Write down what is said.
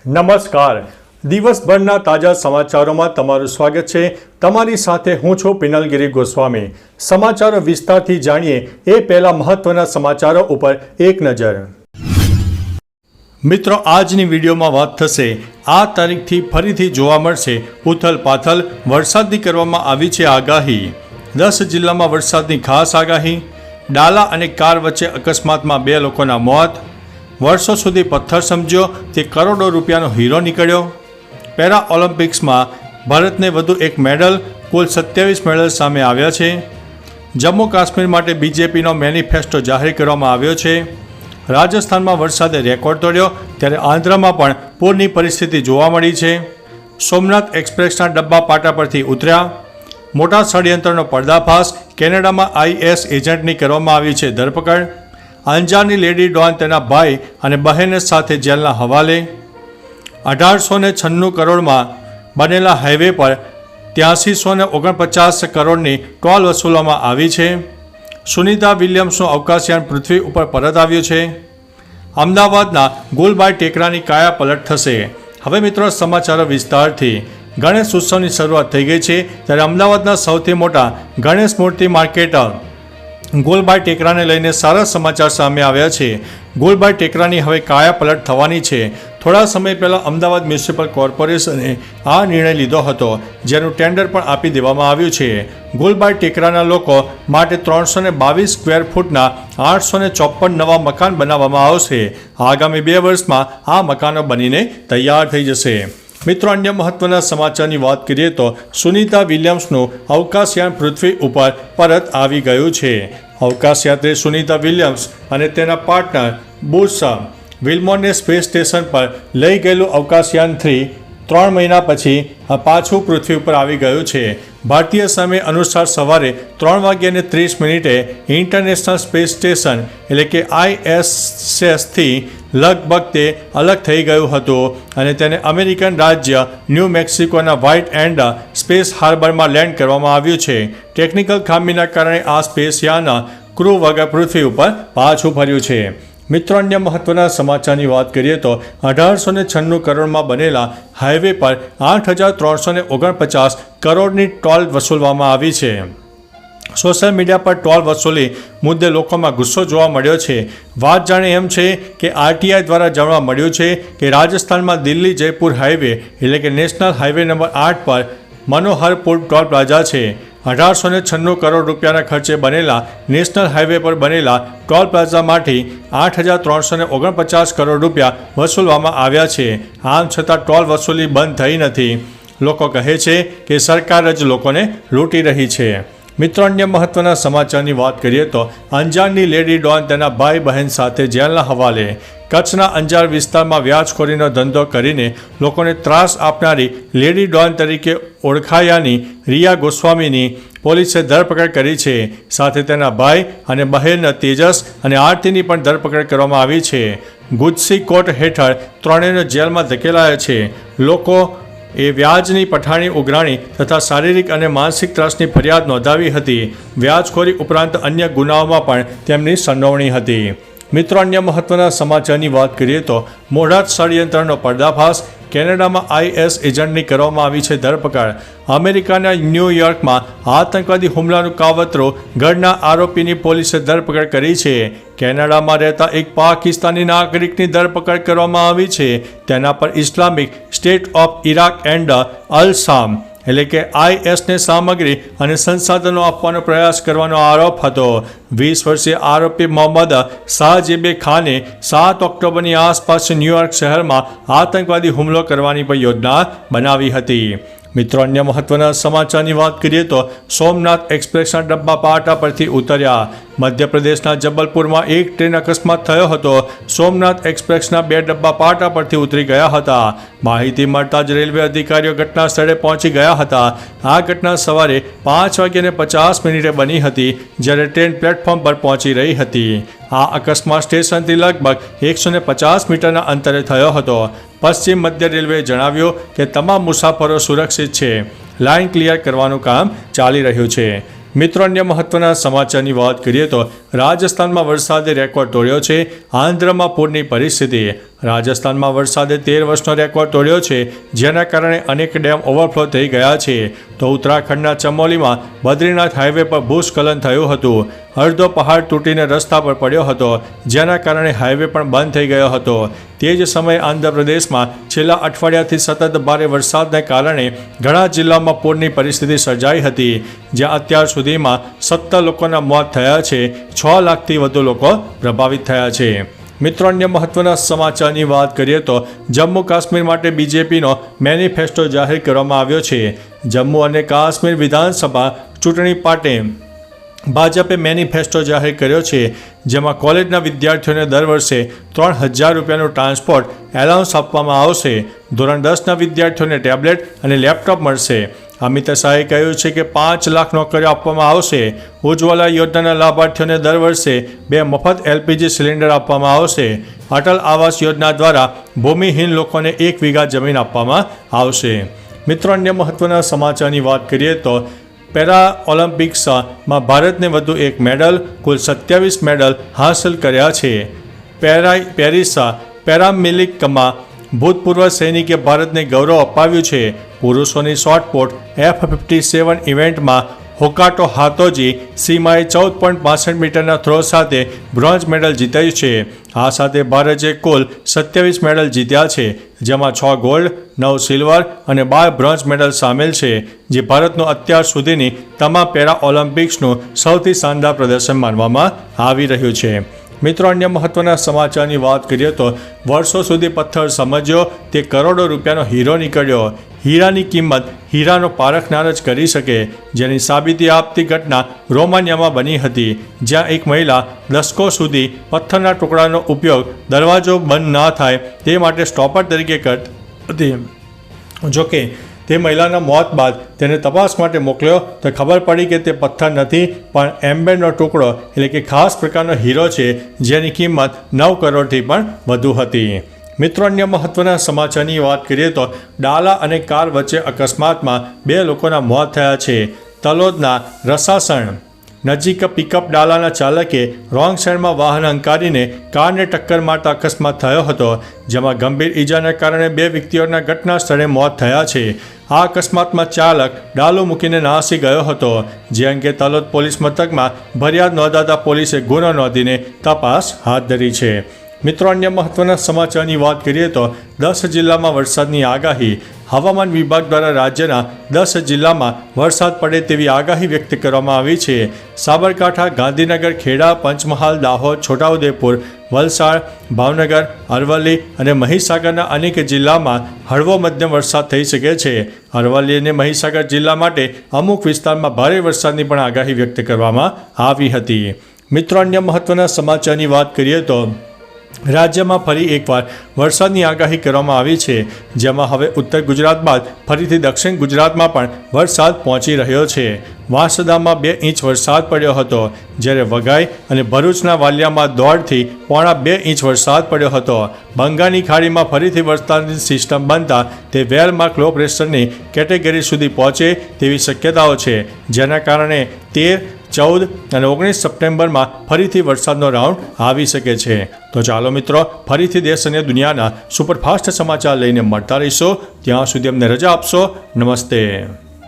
નમસ્કાર. દિવસભરના તાજા સમાચારોમાં તમારું સ્વાગત છે. તમારી સાથે હું છું પિનલગીરી ગોસ્વામી. સમાચારો વિસ્તારથી જાણીએ એ પહેલા મહત્વના સમાચારો ઉપર એક નજર. મિત્રો, આજની વિડીયોમાં વાત થશે આ તારીખથી ફરીથી જોવા મળશે ઉથલ પાથલ. વરસાદની કરવામાં આવી છે આગાહી. 10 જિલ્લામાં વરસાદની ખાસ આગાહી. ડાલા અને કાર વચ્ચે અકસ્માતમાં 2 લોકોના મોત. વર્ષો સુધી પથ્થર સમજ્યો તે કરોડો રૂપિયાનો હીરો નીકળ્યો. પેરા ઓલિમ્પિક્સમાં ભારતને વધુ એક મેડલ, કુલ 27 મેડલ સામે આવ્યા છે. જમ્મુ કાશ્મીર માટે બીજેપીનો મેનિફેસ્ટો જાહેર કરવામાં આવ્યો છે. રાજસ્થાનમાં વરસાદે રેકોર્ડ તોડ્યો ત્યારે આંધ્રમાં પણ પૂરની પરિસ્થિતિ જોવા મળી છે. સોમનાથ એક્સપ્રેસના ડબ્બા પાટા પરથી ઉતર્યા. મોટા ષડયંત્રનો પર્દાફાશ. કેનેડામાં IS એજન્ટની કરવામાં આવી છે ધરપકડ. અંજારની લેડી ડોન તેના ભાઈ અને બહેન સાથે જેલના હવાલે. 1896 કરોડમાં બનેલા હાઈવે પર 8349 કરોડની ટોલ વસૂલવામાં આવી છે. સુનિતા વિલિયમ્સનું અવકાશયાન પૃથ્વી ઉપર પરત આવ્યું છે. અમદાવાદના ગુલબાય ટેકરાની કાયા પલટ થશે. હવે મિત્રો, સમાચારો વિસ્તારથી. ગણેશ ઉત્સવની શરૂઆત થઈ ગઈ છે ત્યારે અમદાવાદના સૌથી મોટા ગણેશ મૂર્તિ માર્કેટ ગુલબાય ટેકરાને લઈને સારા સમાચાર સામે આવ્યા છે. ગુલબાય ટેકરાની હવે કાયા પલટ થવાની છે. થોડા સમય પહેલાં અમદાવાદ મ્યુનિસિપલ કોર્પોરેશને આ નિર્ણય લીધો હતો, જેનું ટેન્ડર પણ આપી દેવામાં આવ્યું છે. ગુલબાય ટેકરાના લોકો માટે 322 સ્ક્વેર ફૂટના 854 નવા મકાન બનાવવામાં આવશે. આગામી 2 વર્ષમાં આ મકાનો બનીને તૈયાર થઈ જશે. મિત્રો, અન્ય મહત્વના સમાચારની વાત કરીએ તો સુનિતા વિલિયમ્સનું અવકાશયાન પૃથ્વી ઉપર પરત આવી ગયું છે. અવકાશયાત્રી સુનિતા વિલિયમ્સ અને તેના પાર્ટનર બુશ વિલ્મોરને સ્પેસ સ્ટેશન પર લઈ ગયેલું અવકાશયાન 3 મહિના પછી પાછું પૃથ્વી ઉપર આવી ગયું છે. ભારતીય સમય અનુસાર સવારે 3:30 ઇન્ટરનેશનલ સ્પેસ સ્ટેશન એટલે કે ISS-થી લગભગ તે અલગ થઈ ગયું હતું અને તેને અમેરિકન રાજ્ય ન્યૂ મેક્સિકોના વ્હાઇટ એન્ડ સ્પેસ હાર્બરમાં લેન્ડ કરવામાં આવ્યું છે. ટેકનિકલ ખામીના કારણે આ સ્પેસયાન ક્રૂ વગર પૃથ્વી ઉપર પાછું ફર્યું છે. મિત્રો, અન્ય મહત્વના સમાચારની વાત કરીએ તો 1896 કરોડમાં બનેલા હાઈવે પર 8349 કરોડની ટોલ વસૂલવામાં આવી છે. સોશિયલ મીડિયા પર ટોલ વસૂલી મુદ્દે લોકોમાં ગુસ્સો જોવા મળ્યો છે. વાત જાણે એમ છે કે RTI દ્વારા જાણવા મળ્યું છે કે રાજસ્થાનમાં દિલ્હી જયપુર હાઈવે એટલે કે નેશનલ હાઈવે નંબર 8 પર મનોહરપુર ટોલ પ્લાઝા છે. 1896 કરોડ રૂપિયાના ખર્ચે બનેલા નેશનલ હાઈવે પર બનેલા ટોલ પ્લાઝામાંથી 8349 કરોડ રૂપિયા વસૂલવામાં આવ્યા છે. આમ છતાં ટોલ વસૂલી બંધ થઈ નથી. લોકો કહે છે કે સરકાર જ લોકોને લૂંટી રહી છે. મિત્રો, અન્ય મહત્વના સમાચારની વાત કરીએ તો અંજારની લેડી ડોન તેના ભાઈ બહેન સાથે જેલના હવાલે. કચ્છના અંજાર વિસ્તારમાં વ્યાજખોરીનો ધંધો કરીને લોકોને ત્રાસ આપનારી લેડી ડોન તરીકે ઓળખાયાની રિયા ગોસ્વામીની પોલીસે ધરપકડ કરી છે. સાથે તેના ભાઈ અને બહેન તેજસ અને આરતીની પણ ધરપકડ કરવામાં આવી છે. ગુજસી કોર્ટ હેઠળ ત્રણેયને જેલમાં ધકેલાયા છે. લોકો એ વ્યાજની પઠાણી ઉઘરાણી તથા શારીરિક અને માનસિક ત્રાસની ફરિયાદ નોંધાવી હતી. વ્યાજખોરી ઉપરાંત અન્ય ગુનાઓમાં પણ તેમની સંડોવણી હતી. મિત્રો, અન્ય મહત્વના સમાચારની વાત કરીએ તો મોઢાત ષડયંત્રનો પર્દાફાશ. કેનેડામાં IS એજન્ટની કરવામાં આવી છે ધરપકડ. અમેરિકાના ન્યૂયોર્કમાં આતંકવાદી હુમલાનું કાવતરું ઘડના આરોપીની પોલીસે ધરપકડ કરી છે. કેનેડામાં રહેતા એક પાકિસ્તાની નાગરિકની ધરપકડ કરવામાં આવી છે. તેના પર Islamic State of Iraq and al Sham એટલે કે ISને સામગ્રી અને સંસાધનો આપવાનો પ્રયાસ કરવાનો આરોપ હતો. 20 વર્ષીય આરોપી મોહમ્મદ શાહજેબે ખાને 7 ઓક્ટોબરની આસપાસ ન્યૂયોર્ક શહેરમાં આતંકવાદી હુમલો કરવાની પણ યોજના બનાવી હતી. મિત્રો, અન્ય મહત્વના સમાચારની વાત કરીએ તો સોમનાથ એક્સપ્રેસના ડબ્બા પાટા પરથી ઉતર્યા. મધ્યપ્રદેશના જબલપુરમાં એક ટ્રેન અકસ્માત થયો હતો. સોમનાથ એક્સપ્રેસના 2 ડબ્બા પાટા પરથી ઉતરી ગયા હતા. માહિતી મળતા જ રેલવે અધિકારીઓ ઘટના સ્થળે પહોંચી ગયા હતા. આ ઘટના સવારે 5:50 બની હતી જ્યારે ટ્રેન પ્લેટફોર્મ પર પહોંચી રહી હતી. આ અકસ્માત સ્ટેશનથી લગભગ 150 મીટરના અંતરે થયો હતો. પશ્ચિમ મધ્ય રેલવેએ જણાવ્યું કે તમામ મુસાફરો સુરક્ષિત છે. લાઇન ક્લિયર કરવાનું કામ ચાલી રહ્યું છે. મિત્રો, અન્ય મહત્વના સમાચારની વાત કરીએ તો રાજસ્થાનમાં વરસાદે રેકોર્ડ તોડ્યો છે. આંધ્રમાં પૂરની પરિસ્થિતિ. રાજસ્થાનમાં વરસાદે 13 વર્ષનો રેકોર્ડ તોડ્યો છે, જેના કારણે અનેક ડેમ ઓવરફ્લો થઈ ગયા છે. તો ઉત્તરાખંડના ચમોલીમાં બદ્રીનાથ હાઈવે પર ભૂસ્ખલન થયું હતું. અડધો પહાડ તૂટીને રસ્તા પર પડ્યો હતો, જેના કારણે હાઈવે પણ બંધ થઈ ગયો હતો. તે જ સમયે આંધ્રપ્રદેશમાં છેલ્લા અઠવાડિયાથી સતત ભારે વરસાદને કારણે ઘણા જિલ્લામાં પૂરની પરિસ્થિતિ સર્જાઈ હતી, જ્યાં અત્યાર સુધીમાં 17 લોકોના મોત થયા છે. 6 લાખથી વધુ લોકો પ્રભાવિત થયા છે. મિત્રો, અન્ય મહત્વના સમાચારની વાત કરીએ તો જમ્મુ કાશ્મીર માટે બીજેપીનો મેનિફેસ્ટો જાહેર કરવામાં આવ્યો છે. જમ્મુ અને કાશ્મીર વિધાનસભા ચૂંટણી માટે ભાજપે મેનિફેસ્ટો જાહેર કર્યો છે, જેમાં કોલેજના વિદ્યાર્થીઓને દર વર્ષે 3000 રૂપિયાનું ટ્રાન્સપોર્ટ એલાઉન્સ આપવામાં આવશે. ધોરણ 10ના વિદ્યાર્થીઓને ટેબ્લેટ અને લેપટોપ મળશે. અમિત શાહે કહ્યું છે કે 5 લાખ નોકરીઓ આપવામાં આવશે. ઉજ્જવલા યોજનાના લાભાર્થીઓને દર વર્ષે 2 મફત LPG સિલિન્ડર આપવામાં આવશે. અટલ આવાસ યોજના દ્વારા ભૂમિહીન લોકોને 1 વીઘા જમીન આપવામાં આવશે. મિત્રો, અન્ય મહત્વના સમાચારની વાત કરીએ તો પેરા ઓલિમ્પિક્સમાં ભારતને વધુ 1 મેડલ, કુલ 27 મેડલ હાંસલ કર્યા છે. પેરિસ પેરામિલિકમાં ભૂતપૂર્વ સૈનિકે ભારતને ગૌરવ અપાવ્યું છે. પુરુષોની શોર્ટપુટ F57 ઇવેન્ટમાં હોકાટો હાતોજી સીમાએ 14.65 મીટરના થ્રો સાથે બ્રોન્ઝ મેડલ જીત્યું છે. આ સાથે ભારતે કુલ 27 મેડલ જીત્યા છે, જેમાં 6 ગોલ્ડ, 9 સિલ્વર અને 12 બ્રોન્ઝ મેડલ સામેલ છે, જે ભારતનું અત્યાર સુધીની તમામ પેરા ઓલિમ્પિક્સનું સૌથી શાનદાર પ્રદર્શન માનવામાં આવી રહ્યું છે. મિત્રો, અન્ય મહત્વના સમાચારની વાત કરીએ તો વર્ષો સુધી પથ્થર સમજ્યો તે કરોડો રૂપિયાનો હીરો નીકળ્યો. હીરાની કિંમત હીરાનો પારખનાર જ કરી શકે, જેની સાબિતી આપતી ઘટના રોમાનિયામાં બની હતી, જ્યાં એક મહિલા દશકો સુધી પથ્થરના ટુકડાનો ઉપયોગ દરવાજો બંધ ના થાય તે માટે સ્ટોપર તરીકે કરતી હતી. જોકે તે મહિલાના મોત બાદ તેને તપાસ માટે મોકલ્યો તો ખબર પડી કે તે પથ્થર નથી, પણ એમ્બેરનો ટુકડો એટલે કે ખાસ પ્રકારનો હીરો છે, જેની કિંમત 9 કરોડથી પણ વધુ હતી. મિત્રો, અન્ય મહત્વના સમાચારની વાત કરીએ તો ડાલા અને કાર વચ્ચે અકસ્માતમાં 2 લોકોના મોત થયા છે. તલોદના રસાસણ નજીક પિકઅપ ડાલાના ચાલકે રોંગ સાઈડમાં વાહન હંકારીને કારને ટક્કર મારતા અકસ્માત થયો હતો, જેમાં ગંભીર ઈજાના કારણે 2 વ્યક્તિઓના ઘટના સ્થળે મોત થયા છે. આ અકસ્માતમાં ચાલક ડાલો મૂકીને નાસી ગયો હતો, જે અંગે તલોદ પોલીસ મથકમાં ફરિયાદ નોંધાતા પોલીસે ગુનો નોંધીને તપાસ હાથ ધરી છે. મિત્રો, અન્ય મહત્વના સમાચારની વાત કરીએ તો 10 જિલ્લામાં વરસાદની આગાહી. હવામાન વિભાગ દ્વારા રાજ્યના 10 જિલ્લામાં વરસાદ પડે તેવી આગાહી વ્યક્ત કરવામાં આવી છે. સાબરકાંઠા, ગાંધીનગર, ખેડા, પંચમહાલ, દાહોદ, છોટાઉદેપુર, વલસાડ, ભાવનગર, અરવલ્લી અને મહીસાગરના અનેક જિલ્લામાં હળવો મધ્યમ વરસાદ થઈ શકે છે. અરવલ્લી અને મહીસાગર જિલ્લા માટે અમુક વિસ્તારમાં ભારે વરસાદની પણ આગાહી વ્યક્ત કરવામાં આવી હતી. મિત્રો, અન્ય મહત્વના સમાચારની વાત કરીએ તો રાજ્યમાં ફરી એકવાર વરસાદની આગાહી કરવામાં આવી છે, જેમાં હવે ઉત્તર ગુજરાત બાદ ફરીથી દક્ષિણ ગુજરાતમાં પણ વરસાદ પહોંચી રહ્યો છે. વાંસદામાં 2 ઇંચ વરસાદ પડ્યો હતો, જ્યારે વઘાઈ અને ભરૂચના વાલિયામાં 1.5 થી 2.5 ઇંચ વરસાદ પડ્યો હતો. બંગાળની ખાડીમાં ફરીથી વરસાદની સિસ્ટમ બનતા તે વેલમાર્ક લો પ્રેશરની કેટેગરી સુધી પહોંચે તેવી શક્યતાઓ છે, જેના કારણે 13, 14 અને 19 સપ્ટેમ્બરમાં ફરીથી વરસાદનો રાઉન્ડ આવી શકે છે. તો ચાલો મિત્રો, ફરીથી દેશ અને દુનિયાના સુપરફાસ્ટ સમાચાર લઈને મળતા રહીશો. ત્યાં સુધી અમને રજા આપશો. નમસ્તે.